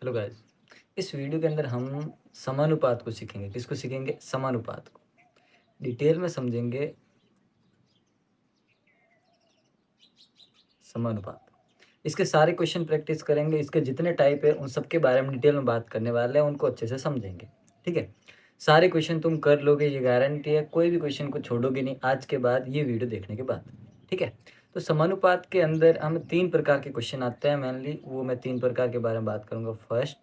Hello guys. इस video के अंदर हम समानुपात को सीखेंगे। किसको सीखेंगे? समानुपात को। डिटेल में समझेंगे समानुपात। इसके सारे क्वेश्चन प्रैक्टिस करेंगे। इसके जितने टाइप है उन सब के बारे में डिटेल में बात करने वाले हैं, उनको अच्छे से समझेंगे। ठीक है? सारे क्वेश्चन तुम कर लोगे, ये गारंटी है। कोई भी क्वेश्चन को छोड़ोगे नहीं आज के बाद, ये वीडियो देखने के बाद। ठीक है? तो समानुपात के अंदर हमें 3 प्रकार के क्वेश्चन आते हैं मेनली, वो मैं 3 प्रकार के बारे में बात करूँगा। फर्स्ट,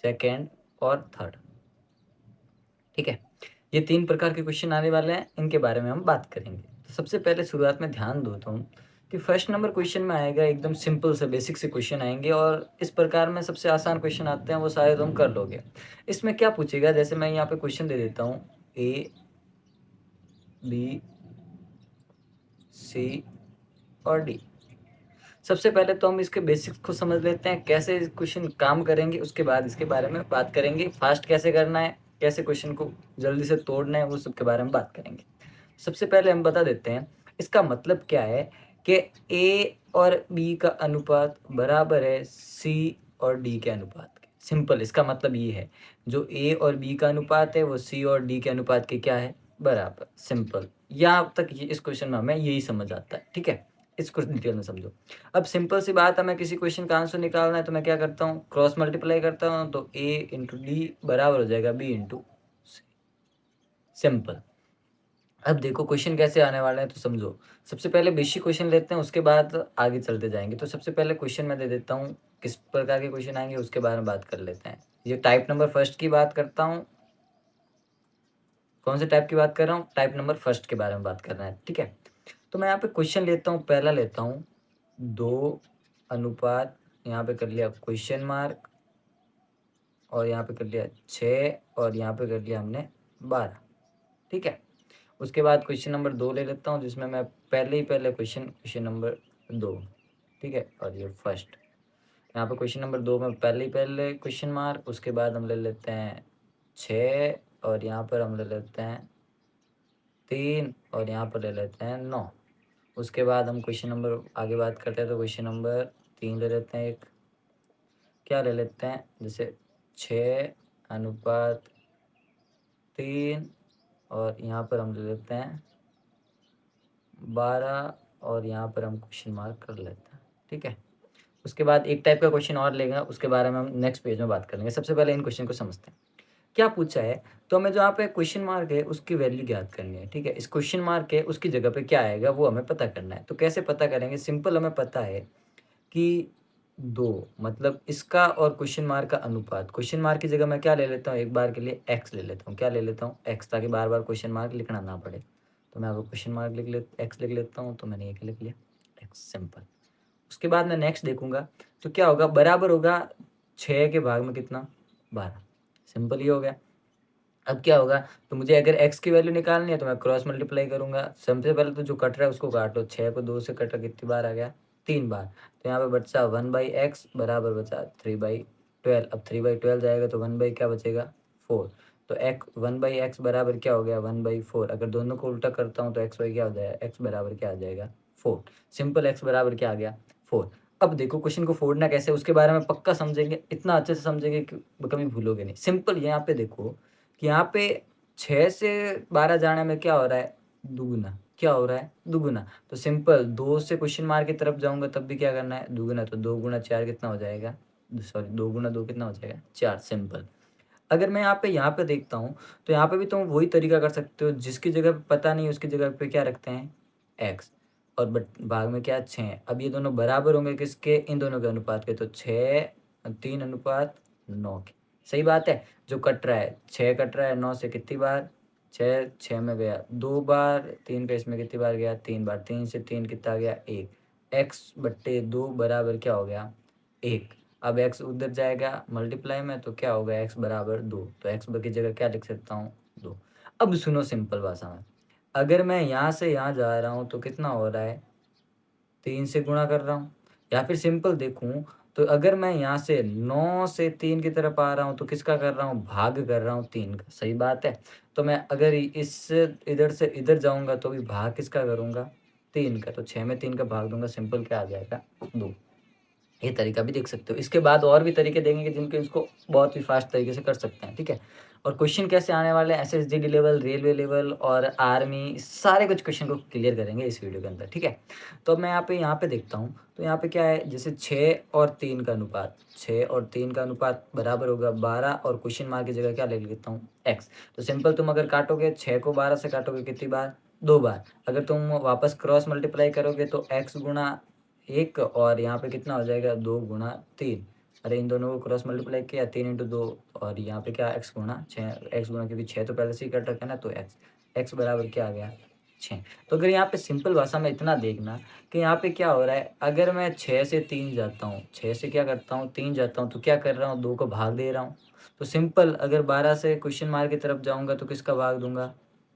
सेकंड और थर्ड। ठीक है? ये 3 प्रकार के क्वेश्चन आने वाले हैं, इनके बारे में हम बात करेंगे। तो सबसे पहले शुरुआत में ध्यान दो तुम कि फर्स्ट नंबर क्वेश्चन में आएगा एकदम सिंपल से बेसिक से क्वेश्चन आएँगे और इस प्रकार में सबसे आसान क्वेश्चन आते हैं, वो सारे तुम कर लोगे। इसमें क्या पूछेगा, जैसे मैं यहाँ पे क्वेश्चन दे देता हूँ ए, बी, सी और डी। सबसे पहले तो हम इसके बेसिक्स को समझ लेते हैं, कैसे क्वेश्चन काम करेंगे, उसके बाद इसके बारे में बात करेंगे। फास्ट कैसे करना है, कैसे क्वेश्चन को जल्दी से तोड़ना है, वो सब के बारे में बात करेंगे। सबसे पहले हम बता देते हैं, इसका मतलब क्या है कि ए और बी का अनुपात बराबर है सी और डी के अनुपात के। सिंपल, इसका मतलब ये है, जो ए और बी का अनुपात है वो सी और डी के अनुपात के क्या है? बराबर। सिंपल, यहाँ तक ये इस क्वेश्चन में हमें यही समझ आता है। ठीक है? इसको डिटेल में समझो। अब सिंपल सी बात, हमें किसी क्वेश्चन का आंसर निकालना है तो मैं क्या करता हूँ? क्रॉस मल्टीप्लाई करता हूँ, तो ए इंटू डी बराबर हो जाएगा बी इंटू सी। सिंपल। अब देखो क्वेश्चन कैसे आने वाले हैं तो समझो। सबसे पहले बेसिक क्वेश्चन लेते हैं, उसके बाद आगे चलते जाएँगे। तो सबसे पहले क्वेश्चन मैं दे देता हूँ, किस प्रकार के क्वेश्चन आएँगे उसके बारे में बात कर लेते हैं। ये टाइप नंबर फर्स्ट की बात करता हूँ। कौन से टाइप की बात कर रहा हूँ? टाइप नंबर फर्स्ट के बारे में बात करना है, ठीक है? तो मैं यहाँ पे क्वेश्चन लेता हूँ, पहला लेता हूँ 2 अनुपात, यहाँ पे कर लिया क्वेश्चन मार्क और यहाँ पे कर लिया 6 और यहाँ पे कर लिया हमने 12, ठीक है? उसके बाद क्वेश्चन नंबर 2 ले लेता हूँ, जिसमें मैं पहले क्वेश्चन नंबर 2, ठीक है? और ये फर्स्ट। यहाँ पे क्वेश्चन नंबर 2 में पहले क्वेश्चन मार्क, उसके बाद हम ले लेते हैं 6 और यहाँ पर हम ले लेते हैं 3 और यहाँ पर ले लेते हैं 9। उसके बाद हम क्वेश्चन नंबर आगे बात करते हैं, तो क्वेश्चन नंबर 3 ले लेते हैं, एक क्या ले लेते हैं, जैसे 6 अनुपात 3 और यहाँ पर हम ले लेते हैं 12 और यहाँ पर हम क्वेश्चन मार्क कर लेते हैं, ठीक है? उसके बाद एक टाइप का क्वेश्चन और लेंगे, उसके बारे में हम नेक्स्ट पेज में बात करेंगे। सबसे पहले इन क्वेश्चन को समझते हैं। क्या पूछा है? तो हमें जहाँ पे क्वेश्चन मार्क है उसकी वैल्यू ज्ञात करनी है, ठीक है? इस क्वेश्चन मार्क है उसकी जगह पे क्या आएगा वो हमें पता करना है। तो कैसे पता करेंगे? सिंपल, हमें पता है कि 2 मतलब इसका और क्वेश्चन मार्क का अनुपात। क्वेश्चन मार्क की जगह मैं क्या ले लेता हूँ, एक बार के लिए एक्स ले लेता हूँ। क्या ले लेता हूँ? एक्स, ताकि बार-बार क्वेश्चन मार्क लिखना ना पड़े। तो मैं अब क्वेश्चन मार्क एक्स लिख लेता हूँ, तो मैंने ये लिख लिया एक्स, सिंपल। उसके बाद मैं नेक्स्ट देखूँगा तो क्या होगा? बराबर होगा 6 के भाग में कितना? 12। सिंपल ही हो गया। अब क्या होगा? तो मुझे अगर x की वैल्यू निकालनी है तो मैं क्रॉस मल्टीप्लाई करूँगा। सबसे पहले तो जो कट रहा है उसको काटो। 6 को 2 से कटा कितनी बार आ गया? 3 बार। तो यहाँ पे बचा 1/x बराबर बचा 3/12। अब 3/12 जाएगा तो 1 बाई क्या बचेगा? 4। तो x 1/x बराबर क्या हो गया? 1/4। अगर दोनों को उल्टा करता हूँ तो x/y क्या हो जाएगा? x बराबर क्या आ जाएगा? 4। सिंपल, x बराबर क्या आ गया? 4। अब देखो क्वेश्चन को फोड़ना कैसे है उसके बारे में पक्का समझेंगे। इतना अच्छे से समझेंगे कि कभी भूलोगे नहीं। सिंपल, यहाँ पे देखो कि यहाँ पे 6 से 12 जाने में क्या हो रहा है? दुगुना। क्या हो रहा है? दुगुना। तो सिंपल 2 से क्वेश्चन मार्क की तरफ जाऊँगा तब भी क्या करना है? दुगुना। तो 2 गुणा 4 कितना हो जाएगा? सॉरी, 2 गुणा 2 कितना हो जाएगा? 4, सिंपल। अगर मैं यहाँ पे देखता हूँ, तो यहाँ पे भी तुम वही तरीका कर सकते हो, जिसकी जगह पे पता नहीं उसकी जगह पे क्या रखते हैं? x और बट भाग में क्या? 6 है। अब ये दोनों बराबर होंगे किसके? इन दोनों के अनुपात के। तो 6 3 अनुपात 9 के। सही बात है? जो कट रहा है 6 कट रहा है 9 से कितनी बार? 6 6 में गया 2 बार, 3 का इसमें कितनी बार गया? 3 बार। 3 से 3 कितना गया? 1। x/2 बराबर क्या हो गया? 1। अब x उधर जाएगा मल्टीप्लाई में तो क्या होगा? x बराबर 2। तो x की जगह क्या लिख सकता हूँ? 2। अब सुनो सिंपल भाषा में, अगर मैं यहाँ से यहाँ जा रहा हूँ तो कितना हो रहा है? 3 से गुणा कर रहा हूँ। या फिर सिंपल देखूँ तो अगर मैं यहाँ से 9 से 3 की तरफ आ रहा हूँ तो किसका कर रहा हूँ? भाग कर रहा हूँ 3 का। सही बात है? तो मैं अगर इस इधर से इधर जाऊँगा तो भी भाग किसका करूँगा? 3 का। तो 6 में 3 का भाग दूँगा, सिंपल क्या आ जाएगा? 2। ये तरीका भी देख सकते हो। इसके बाद और भी तरीके देंगे जिनके इसको बहुत ही फास्ट तरीके से कर सकते हैं, ठीक है? और क्वेश्चन कैसे आने वाले हैं, एसएसजी लेवल, रेलवे लेवल और आर्मी, सारे कुछ क्वेश्चन को क्लियर करेंगे इस वीडियो के अंदर, ठीक है? तो अब मैं यहाँ पे देखता हूँ, तो यहाँ पे क्या है, जैसे 6 और 3 का अनुपात, 6 और 3 का अनुपात बराबर होगा 12 और क्वेश्चन मार्क की जगह क्या ले लेता हूँ, x। तो सिंपल तुम अगर काटोगे 6 को 12 से काटोगे कितनी बार, 2 बार। अगर तुम वापस क्रॉस मल्टीप्लाई करोगे तो x गुणा 1 और यहाँ पे कितना हो जाएगा, 2 गुणा 3। अरे इन दोनों को क्रॉस मल्टीप्लाई किया, 3 इंटू 2 और यहाँ पे क्या, x गुणा 6, x गुणा, क्योंकि 6 तो पहले से ही कट रखा है ना, तो x बराबर क्या आ गया, 6। तो अगर यहाँ पे सिंपल भाषा में इतना देखना कि यहाँ पे क्या हो रहा है, अगर मैं 6 से 3 जाता हूँ, 6 से क्या करता हूँ, 3 जाता हूँ, तो क्या कर रहा हूँ, 2 को भाग दे रहा हूँ। तो सिंपल अगर 12 से क्वेश्चन मार्क की तरफ जाऊँगा तो किसका भाग दूंगा,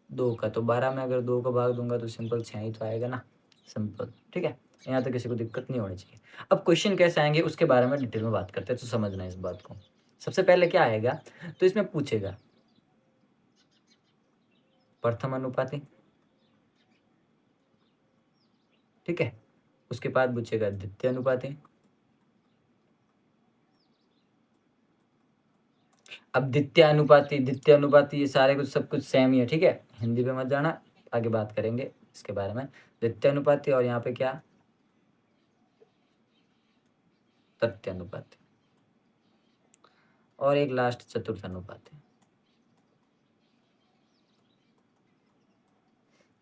2 का। तो 12 में अगर 2 को भाग दूंगा तो सिंपल 6 ही तो आएगा ना, सिंपल, ठीक है? यहाँ तक किसी को दिक्कत नहीं होनी चाहिए। अब क्वेश्चन कैसे आएंगे उसके बारे में डिटेल में बात करते हैं, तो समझना है इस बात को। सबसे पहले क्या आएगा, तो इसमें पूछेगा प्रथम अनुपाती, ठीक है? उसके बाद पूछेगा द्वितीय अनुपाती। अब द्वितीय अनुपाती ये सारे कुछ सब कुछ सेम ही है, ठीक है? हिंदी पे मत जाना, आगे बात करेंगे इसके बारे में। द्वितीय अनुपाती और यहाँ पे क्या, तृतीय अनुपाती और एक लास्ट चतुर्थ अनुपाती।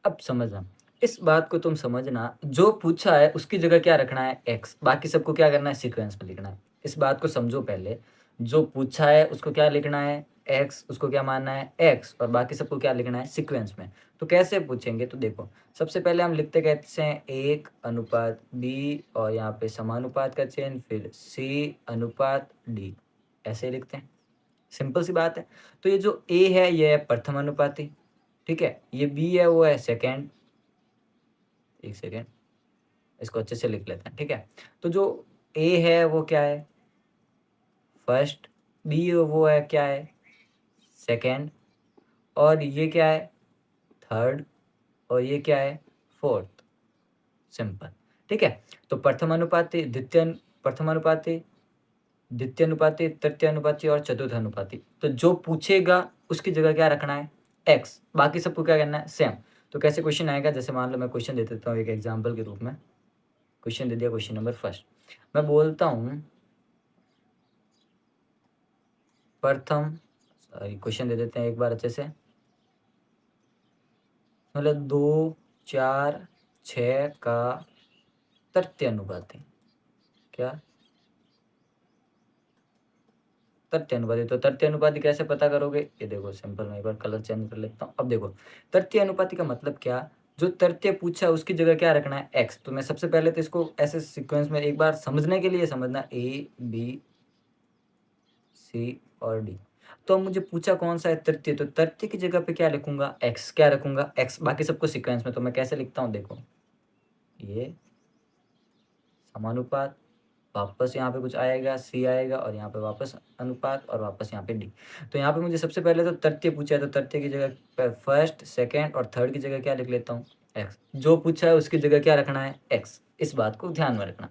अब समझना, इस बात को तुम समझना, जो पूछा है उसकी जगह क्या रखना है, x। बाकी सबको क्या करना है, सीक्वेंस में लिखना है। इस बात को समझो पहले, जो पूछा है उसको क्या लिखना है, x, उसको क्या मानना है, x, और बाकी सबको क्या लिखना है, सीक्वेंस में। तो कैसे पूछेंगे, तो देखो सबसे पहले हम लिखते कहते हैं 1 अनुपात b और यहाँ पे समानुपात का चयन, फिर c अनुपात d, ऐसे लिखते हैं। सिंपल सी बात है। तो ये जो a है ये है प्रथम अनुपाती, ठीक है? ये b है वो है सेकेंड, एक सेकेंड, इसको अच्छे से लिख लेते हैं, ठीक है? तो जो ए है वो क्या है, फर्स्ट, बी वो है क्या है, सेकेंड, और ये क्या है, थर्ड, और ये क्या है, फोर्थ। सिंपल, ठीक है? तो प्रथम अनुपाती, प्रथम अनुपाती, द्वितीय अनुपाती, तृतीय अनुपाती और चतुर्थ अनुपाती। तो जो पूछेगा उसकी जगह क्या रखना है, एक्स। बाकी सबको क्या करना है, सेम। तो कैसे क्वेश्चन आएगा, जैसे मान लो मैं क्वेश्चन दे देता हूँ एक एग्जाम्पल के रूप में। क्वेश्चन दे दिया, क्वेश्चन नंबर फर्स्ट, मैं बोलता हूँ प्रथम, सॉरी क्वेश्चन दे देते हैं एक बार अच्छे से, मतलब 2, 4, 6 का तृतीय अनुपाती, क्या, तृतीय अनुपाती। तो तृतीय अनुपाती कैसे पता करोगे, ये देखो सिंपल, मैं एक बार कलर चेंज कर लेता हूँ। अब देखो तृतीय अनुपाती का मतलब क्या, जो तृतीय पूछा उसकी जगह क्या रखना है, एक्स। तो मैं सबसे पहले तो इसको ऐसे सीक्वेंस में एक बार समझने के लिए समझना, ए बी सी और डी। तो मुझे पूछा कौन सा है, तृतीय, तो तृतीय की जगह पे क्या लिखूंगा, एक्स। क्या रखूंगा, एक्स। बाकी सबको सीक्वेंस में। तो मैं कैसे लिखता हूँ, देखो ये समानुपात, वापस यहाँ पे कुछ आएगा, सी आएगा, और यहाँ पे वापस अनुपात, और वापस यहाँ पे डी। तो यहाँ पे मुझे सबसे पहले तो तृतीय पूछा है, तो तृतीय की जगह पे फर्स्ट, सेकेंड और थर्ड की जगह क्या लिख लेता हूँ, एक्स। जो पूछा है उसकी जगह क्या रखना है, एक्स। इस बात को ध्यान में रखना।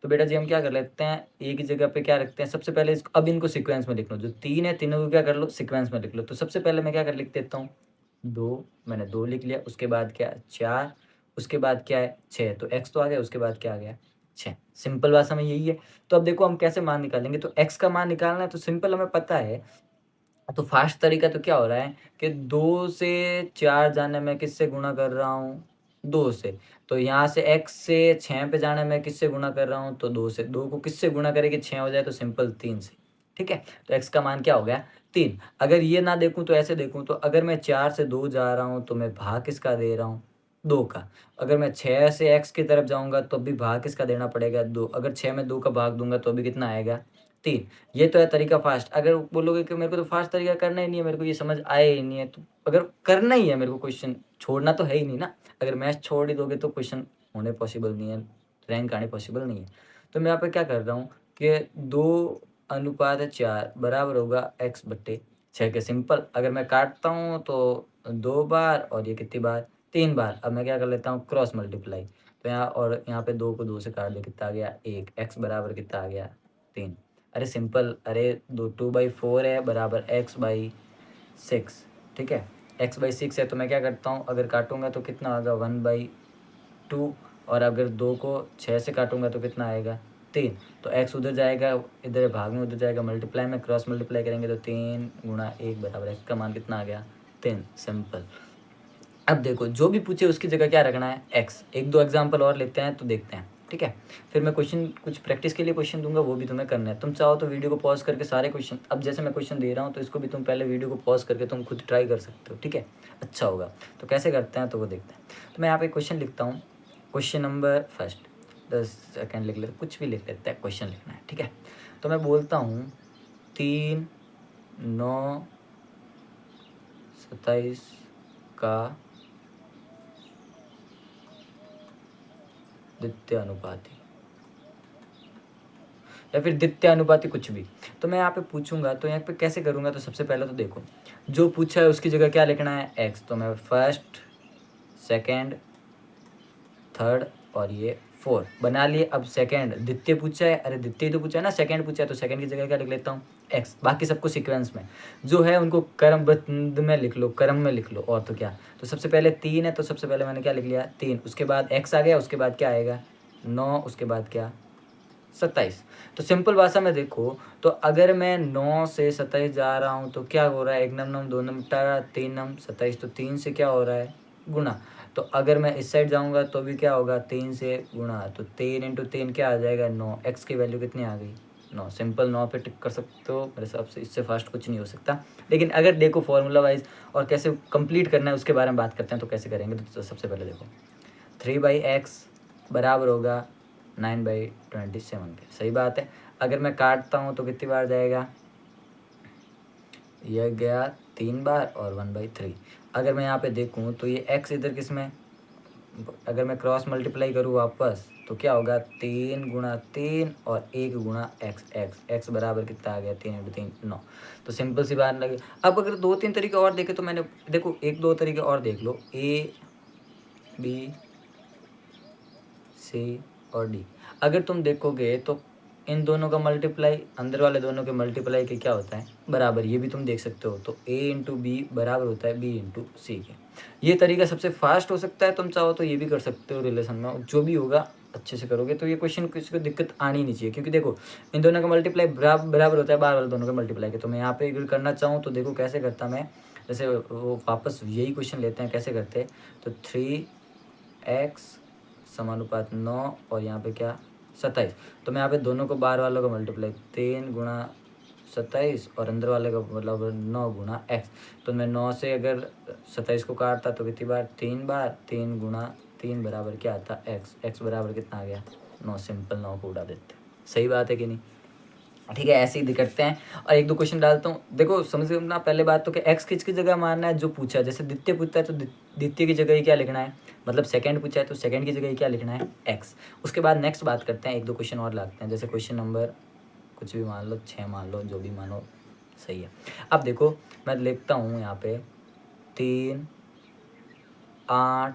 तो बेटा जी हम क्या कर लेते हैं, एक ही जगह पे क्या रखते हैं, सबसे पहले इसको, अब इनको सीक्वेंस में लिख लो। जो 3 है तीनों को क्या कर लो, सीक्वेंस में लिख लो। तो सबसे पहले मैं क्या कर लिख देता हूँ, 2, मैंने 2 लिख लिया। उसके बाद क्या, 4, उसके बाद क्या है, 6। तो एक्स तो आ गया, उसके बाद क्या आ गया, 6। सिंपल भाषा में यही है। तो अब देखो हम कैसे मान निकालेंगे, तो एक्स का मान निकालना है तो सिंपल हमें पता है। तो फास्ट तरीका तो क्या हो रहा है कि 2 से 4 जाने में किससे गुणा कर रहा हूँ, 2 से। तो यहाँ से x से 6 पे जाने में किससे गुणा कर रहा हूँ, तो 2 से। 2 को किससे गुणा करें 6 हो जाए, तो सिंपल 3 से, ठीक है? तो x का मान क्या हो गया, 3। अगर ये ना देखूँ तो ऐसे देखूँ, तो अगर मैं 4 से 2 जा रहा हूँ तो मैं भाग किसका दे रहा हूँ, 2 का। अगर मैं 6 से x की तरफ जाऊँगा तो भी भाग किसका देना पड़ेगा, 2। अगर 6 में 2 का भाग दूंगा तो भी कितना आएगा, 3। ये तो है तरीका फास्ट। अगर बोलोगे कि मेरे को तो फास्ट तरीका करना ही नहीं है, मेरे को ये समझ आया ही नहीं है, तो अगर करना ही है मेरे को, क्वेश्चन छोड़ना तो है ही नहीं ना। अगर मैथ्स छोड़ ही दोगे तो क्वेश्चन होने पॉसिबल नहीं है, रैंक आने पॉसिबल नहीं है। तो मैं यहाँ पे क्या कर रहा हूँ कि 2:4 बराबर होगा x/6 के। सिंपल, अगर मैं काटता हूँ तो 2 बार, और ये कितनी बार, 3 बार। अब मैं क्या कर लेता हूँ, क्रॉस मल्टीप्लाई। तो यहाँ और यहाँ पे 2 को 2 से काट दो, कितना आ गया 1। x बराबर कितना आ गया 3। अरे सिंपल, अरे 2/4 है बराबर x/6, ठीक है। x/6 है तो मैं क्या करता हूँ, अगर काटूंगा तो कितना होगा 1/2, और अगर 2 को 6 से काटूंगा तो कितना आएगा 3। तो x उधर जाएगा, इधर भाग में उधर जाएगा, मल्टीप्लाई में क्रॉस मल्टीप्लाई करेंगे तो 3 गुणा 1 बराबर x का मान कितना आ गया 3। सिंपल। अब देखो जो भी पूछे उसकी जगह क्या रखना है x। एक दो एग्जाम्पल और लेते हैं तो देखते हैं, ठीक है। फिर मैं क्वेश्चन कुछ प्रैक्टिस के लिए क्वेश्चन दूंगा, वो भी तुम्हें करना है। तुम चाहो तो वीडियो को पॉज करके सारे क्वेश्चन, अब जैसे मैं क्वेश्चन दे रहा हूँ तो इसको भी तुम पहले वीडियो को पॉज करके तुम खुद ट्राई कर सकते हो, ठीक है, अच्छा होगा। तो कैसे करते हैं तो वो देखते हैं। तो मैं यहाँ पे क्वेश्चन लिखता हूँ, क्वेश्चन नंबर फर्स्ट, 10 सेकेंड लिख लेते, कुछ भी लिख लेते हैं, क्वेश्चन लिखना है, ठीक है। तो मैं बोलता हूँ 3, 9, 27 का द्वितीय अनुपाती, या फिर द्वितीय अनुपाती कुछ भी। तो मैं यहाँ पे पूछूंगा तो यहाँ पे कैसे करूँगा, तो सबसे पहले तो देखो जो पूछा है उसकी जगह क्या लिखना है x। तो मैं फर्स्ट, सेकंड, थर्ड और ये 4 बना लिए। अब सेकंड द्वितीय पूछा है, अरे द्वितीय तो पूछा है ना, सेकंड पूछा है तो सेकंड की जगह क्या लिख लेता हूँ x। बाकी सबको सीक्वेंस में जो है उनको क्रमबद्ध में लिख लो, क्रम में लिख लो, और तो क्या। तो सबसे पहले 3 है तो सबसे पहले मैंने क्या लिख लिया 3, उसके बाद x आ गया, उसके बाद क्या आएगा 9, उसके बाद क्या 27। तो सिंपल भाषा में देखो तो अगर मैं 9 से 27 जा रहा हूँ तो क्या हो रहा है, 1 नम 9 2 नम 18 3 नम 27, तो 3 से क्या हो रहा है गुना। तो अगर मैं इस साइड जाऊँगा तो भी क्या होगा 3 से गुना, तो 3 इंटू 3 क्या आ जाएगा 9। x की वैल्यू कितनी आ गई 9। सिंपल 9 पे टिक कर सकते हो, मेरे हिसाब से इससे फास्ट कुछ नहीं हो सकता। लेकिन अगर देखो फॉर्मूला वाइज और कैसे कंप्लीट करना है उसके बारे में बात करते हैं, तो कैसे करेंगे। तो सबसे पहले देखो 3/x बराबर होगा 9/27 के, सही बात है। अगर मैं काटता हूँ तो कितनी बार जाएगा, यह गया 3 बार और 1/3। अगर मैं यहाँ पे देखूँ तो ये x इधर किस में, अगर मैं क्रॉस मल्टीप्लाई करूँ वापस तो क्या होगा 3 गुणा 3 और 1 गुणा x बराबर कितना आ गया 3 इंटू 3 9। तो सिंपल सी बात लगी। अब अगर 2-3 तरीके और देखे तो मैंने देखो 1-2 तरीके और देख लो, a b c और डी। अगर तुम देखोगे तो इन दोनों का मल्टीप्लाई, अंदर वाले दोनों के मल्टीप्लाई के क्या होता है बराबर, ये भी तुम देख सकते हो। तो a इंटू बी बराबर होता है b इंटू सी के। ये तरीका सबसे फास्ट हो सकता है, तुम चाहो तो ये भी कर सकते हो रिलेशन में, जो भी होगा अच्छे से करोगे तो ये क्वेश्चन किसी को दिक्कत आनी नहीं चाहिए। क्योंकि देखो इन दोनों का मल्टीप्लाई बराबर होता है बाहर वाले दोनों के मल्टीप्लाई के। तो मैं यहाँ पे अगर करना चाहूँ तो देखो कैसे करता मैं, जैसे वो वापस यही क्वेश्चन लेते हैं, कैसे करते हैं तो 3x समानुपात 9 और यहाँ पे क्या 27। तो मैं यहाँ पे दोनों को बाहर वालों का मल्टीप्लाई 3 गुणा 27 और अंदर वाले का मतलब 9 गुणा x। तो मैं 9 से अगर 27 को काटता तो कितनी बार 3 बार, 3 गुणा 3 बराबर क्या आता x बराबर कितना आ गया 9। सिंपल 9 को उड़ा देते, सही बात है कि नहीं, ठीक है। ऐसे ही करते हैं और एक दो क्वेश्चन डालता हूँ। देखो समझ ना पहले बात तो कि x किसकी जगह मानना है, जो पूछा है। जैसे द्वितीय पूछता है तो द्वितीय की जगह ही क्या लिखना है, मतलब सेकंड पूछा है तो सेकंड की जगह ही क्या लिखना है x। उसके बाद नेक्स्ट बात करते हैं, एक दो क्वेश्चन और लाते हैं। जैसे क्वेश्चन नंबर कुछ भी मान लो, 6 मान लो, जो भी मानो सही है। अब देखो मैं लिखता हूँ यहाँ पे 3, 8,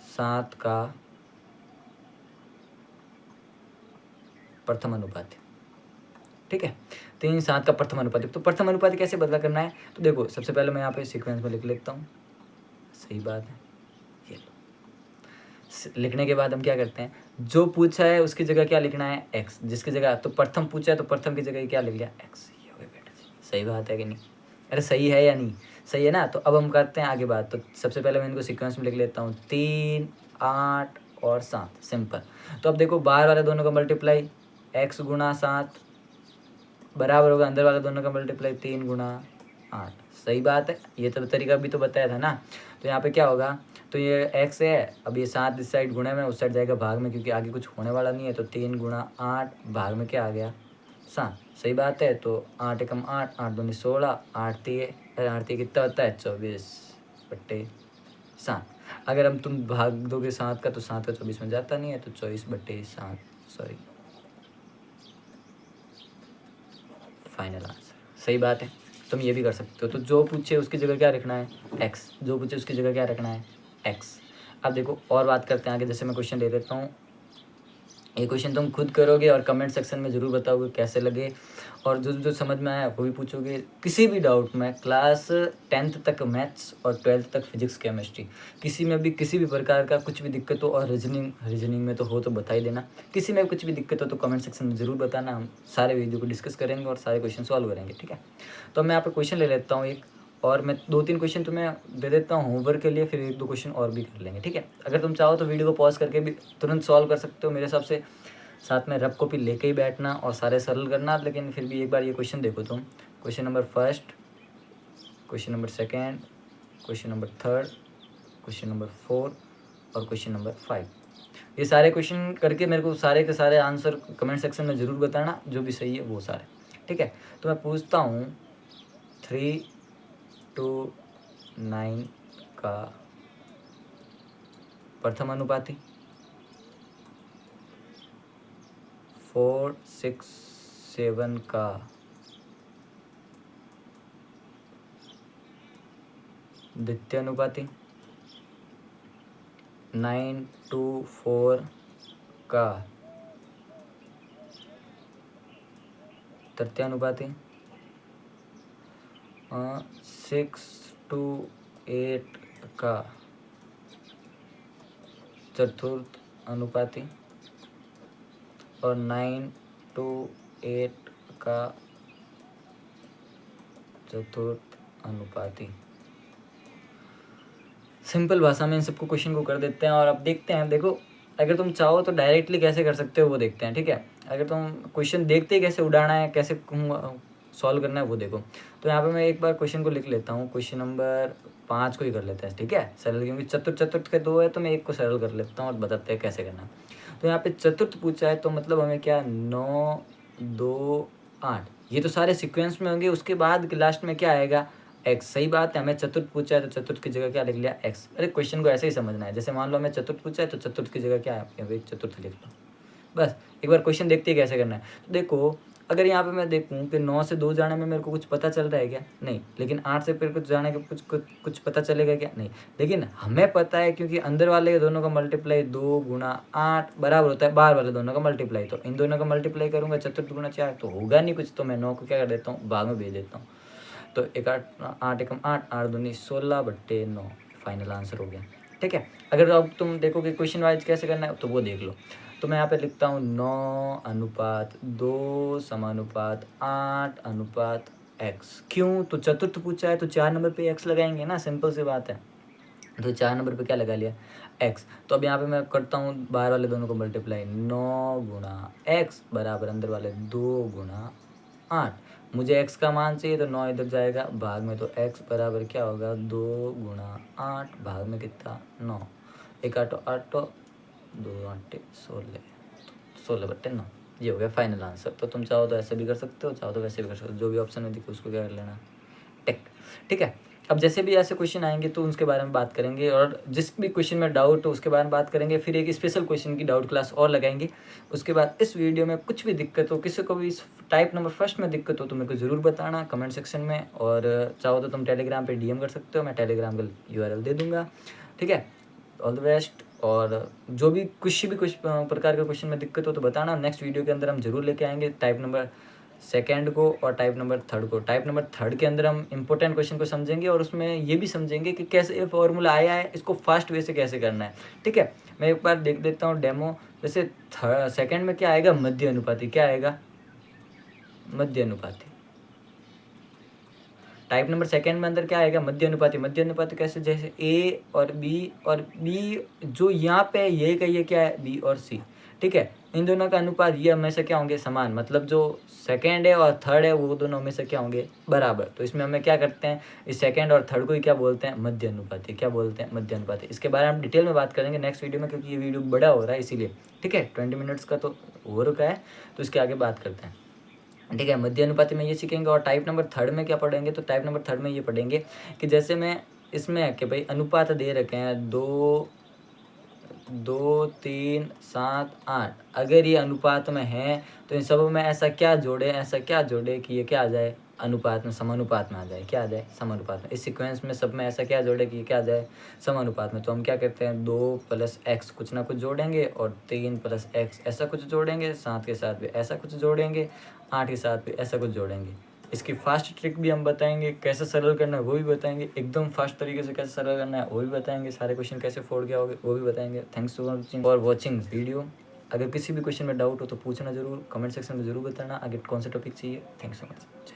7 का प्रथम अनुपात, ठीक है। 3, 7 का प्रथम अनुपात। तो प्रथम अनुपात कैसे बदला करना है, तो देखो सबसे पहले मैं यहाँ पे सीक्वेंस में लिख लेता हूँ, सही बात है। ये लो, लिखने के बाद हम क्या करते हैं, जो पूछा है उसकी जगह क्या लिखना है x, जिसकी जगह तो प्रथम पूछा है तो प्रथम की जगह क्या लिख लिया x। ये हो गया बेटा, सही बात है कि नहीं, अरे सही है या नहीं, सही है ना। तो अब हम करते हैं आगे बात। तो सबसे पहले मैं इनको सीक्वेंस में लिख लेता हूँ 3, 8 और 7, सिंपल। तो अब देखो बाहर वाले दोनों का मल्टीप्लाई x गुणा 7 बराबर होगा अंदर वाले दोनों का मल्टीप्लाई 3 गुणा 8, सही बात है। ये तो तरीका भी तो बताया था ना। तो यहाँ पे क्या होगा, तो ये x है, अब ये 7 इस साइड गुणे में, उस साइड जाएगा भाग में, क्योंकि आगे कुछ होने वाला नहीं है। तो 3 गुणा 8 भाग में क्या आ गया 7, सही बात है। तो 8 एकम 8, 8 दूनी 16, 8 कितना होता है 24/7। अगर हम तुम भाग दोगे 7 का तो 7 का 24 में जाता नहीं है, तो 24/7 सॉरी, फाइनल आंसर, सही बात है। तुम ये भी कर सकते हो। तो जो पूछे उसकी जगह क्या रखना है x, जो पूछे उसकी जगह क्या रखना है x। अब देखो और बात करते हैं आगे। जैसे मैं क्वेश्चन ले लेता हूँ, ये क्वेश्चन तुम खुद करोगे और कमेंट सेक्शन में ज़रूर बताओगे कैसे लगे, और जो जो समझ में आया वो भी पूछोगे। किसी भी डाउट में क्लास 10th तक मैथ्स और 12th तक फिजिक्स केमिस्ट्री, किसी में भी किसी भी प्रकार का कुछ भी दिक्कत हो, और रीजनिंग में तो हो तो बता ही देना। किसी में भी कुछ भी दिक्कत हो तो कमेंट सेक्शन में ज़रूर बताना, हम सारे वीडियो को डिस्कस करेंगे और सारे क्वेश्चन सॉल्व करेंगे, ठीक है। तो मैं यहाँ पे क्वेश्चन ले लेता हूँ एक, और मैं 2-3 क्वेश्चन तुम्हें दे देता हूँ होमवर्क के लिए, फिर 1-2 क्वेश्चन और भी कर लेंगे, ठीक है। अगर तुम चाहो तो वीडियो को पॉज करके भी तुरंत सॉल्व कर सकते हो मेरे हिसाब से। साथ में रफ कॉपी लेके ही बैठना और सारे सरल करना, लेकिन फिर भी एक बार ये क्वेश्चन देखो तुम। Question number first, question number second, question number third, question number 4 और क्वेश्चन नंबर 5। ये सारे क्वेश्चन करके मेरे को सारे के सारे आंसर कमेंट सेक्शन में ज़रूर बताना, जो भी सही है वो सारे, ठीक है। तो मैं पूछता हूँ 3:9 का प्रथम अनुपाती, 4:6:7 का द्वितीय अनुपाती, 9:4 का तृतीय अनुपाती, 6:8 का चतुर्थ अनुपाती, और 9:8 का चतुर्थ अनुपाती। सिंपल भाषा में इन सबको क्वेश्चन को कर देते हैं, और अब देखते हैं। देखो अगर तुम चाहो तो डायरेक्टली कैसे कर सकते हो वो देखते हैं, ठीक है। अगर तुम क्वेश्चन देखते ही कैसे उड़ाना है, कैसे सॉल्व करना है वो देखो। तो यहाँ पे मैं एक बार क्वेश्चन को लिख लेता हूँ। क्वेश्चन नंबर 5 को ही कर लेते हैं, ठीक है, सरल, क्योंकि चतुर्थ के 2 है तो मैं एक को सरल कर लेता हूँ और बताते हैं कैसे करना। तो यहाँ पे चतुर्थ पूछा है, तो मतलब हमें क्या 9, 2, 8, ये तो सारे सिक्वेंस में होंगे। उसके बाद लास्ट में क्या आएगा, एक्स। सही बात है, हमें चतुर्थ पूछा है तो चतुर्थ की जगह क्या लिख लिया, एक्स। अरे क्वेश्चन को ऐसे ही समझना है। जैसे मान लो हमें चतुर्थ पूछा है तो चतुर्थ की जगह क्या है, भाई चतुर्थ लिख लो, बस। एक बार क्वेश्चन देखते ही कैसे करना है। तो देखो अगर यहाँ पे मैं देखूँ कि 9 से 2 जाने में मेरे को कुछ पता चल रहा है क्या, नहीं। लेकिन 8 से फिर कुछ जाने का कुछ पता चलेगा क्या, नहीं। लेकिन हमें पता है क्योंकि अंदर वाले दोनों का मल्टीप्लाई 2 गुणा 8 बराबर होता है बाहर वाले दोनों का मल्टीप्लाई। तो इन दोनों का मल्टीप्लाई करूँगा चतुर्थ गुणा 4 तो होगा नहीं कुछ, तो मैं 9 को क्या कर देता हूँ, भाग में भेज देता हूँ। तो 8 एकम 8, 8 दूनी 16/9 फाइनल आंसर हो गया, ठीक है। अगर अब तुम देखोगे क्वेश्चन वाइज कैसे करना है तो वो देख लो। तो मैं यहाँ पे लिखता हूँ 9:2 समानुपात 8:x। क्यों, तो चतुर्थ पूछा है तो 4 नंबर पे x लगाएंगे ना, सिंपल सी बात है। तो 4 नंबर पे क्या लगा लिया, x। तो अब यहाँ पे मैं करता हूँ बाहर वाले दोनों को मल्टीप्लाई, 9 गुणा x बराबर अंदर वाले 2 गुणा 8। मुझे x का मान चाहिए तो 9 इधर जाएगा भाग में, तो x बराबर क्या होगा, 2 गुणा 8 भाग में कितना, 9। 1 8 8, 2 8 16, 16/9। ये हो गया फाइनल आंसर। तो तुम चाहो तो ऐसे भी कर सकते हो, चाहो तो वैसे भी कर सकते हो, जो भी ऑप्शन में दिखे उसको क्या कर लेना, टिक, ठीक है। अब जैसे भी ऐसे क्वेश्चन आएंगे तो उसके बारे में बात करेंगे, और जिस भी क्वेश्चन में डाउट हो उसके बारे में बात करेंगे। फिर एक स्पेशल क्वेश्चन की डाउट क्लास और लगाएंगे। उसके बाद इस वीडियो में कुछ भी दिक्कत हो, किसी को भी इस टाइप नंबर फर्स्ट में दिक्कत हो तो मेरे को ज़रूर बताना कमेंट सेक्शन में, और चाहो तो तुम टेलीग्राम पे डीएम कर सकते हो, मैं टेलीग्राम का URL दे दूँगा, ठीक है। All the best. और जो भी कुछ प्रकार के क्वेश्चन में दिक्कत हो तो बताना, नेक्स्ट वीडियो के अंदर हम जरूर लेके आएंगे टाइप नंबर सेकंड को और टाइप नंबर थर्ड को। टाइप नंबर थर्ड के अंदर हम इंपॉर्टेंट क्वेश्चन को समझेंगे, और उसमें ये भी समझेंगे कि कैसे ये फॉर्मूला आया है, इसको फास्ट वे से कैसे करना है, ठीक है। मैं एक बार देख देता हूँ डेमो। जैसे सेकंड में क्या आएगा, मध्य अनुपाती। क्या आएगा, मध्य अनुपाती। टाइप नंबर सेकंड में अंदर क्या आएगा, मध्य अनुपाती। मध्य अनुपाती कैसे, जैसे ए और बी जो यहाँ पे ये का ये क्या है, बी और सी, ठीक है। इन दोनों का अनुपात ये हमेशा क्या होंगे, समान। मतलब जो सेकंड है और थर्ड है वो दोनों हमेशा क्या होंगे, बराबर। तो इसमें हमें क्या करते हैं, इस सेकंड और थर्ड को ही क्या बोलते हैं, मध्य अनुपाती। क्या बोलते हैं, मध्य अनुपाती। इसके बारे में हम डिटेल में बात करेंगे नेक्स्ट वीडियो में, क्योंकि ये वीडियो बड़ा हो रहा है इसीलिए, ठीक है। 20 मिनट्स का तो हो रखा है, तो इसके आगे बात करते हैं, ठीक है। मध्य अनुपाती में ये सीखेंगे। और टाइप नंबर थर्ड में क्या पढ़ेंगे, तो टाइप नंबर थर्ड में ये पढ़ेंगे कि जैसे मैं इसमें है कि भाई अनुपात दे रखे हैं 2, 2, 3, 7, 8। अगर ये अनुपात में है तो इन सब में ऐसा क्या जोड़े कि ये क्या आ जाए, अनुपात में समानुपात में आ जाए। क्या आ जाए? समानुपात में। इस सीक्वेंस में सब में ऐसा क्या जोड़े कि क्या आ जाए? समानुपात में। तो हम क्या करते हैं 2 + x कुछ ना कुछ जोड़ेंगे और 3 + x ऐसा कुछ जोड़ेंगे, 7 के साथ भी ऐसा कुछ जोड़ेंगे, 8 के साथ भी ऐसा कुछ जोड़ेंगे। इसकी फास्ट ट्रिक भी हम बताएंगे, कैसे सरल करना है वो भी बताएंगे, एकदम फास्ट तरीके से कैसे सरल करना है वो भी बताएंगे, सारे क्वेश्चन कैसे फोड़ के आओगे वो भी बताएंगे। Thanks for watching video. अगर किसी भी क्वेश्चन में डाउट हो तो पूछना जरूर, कमेंट सेक्शन में जरूर बताना आगे कौन सा टॉपिक चाहिए। Thanks so much.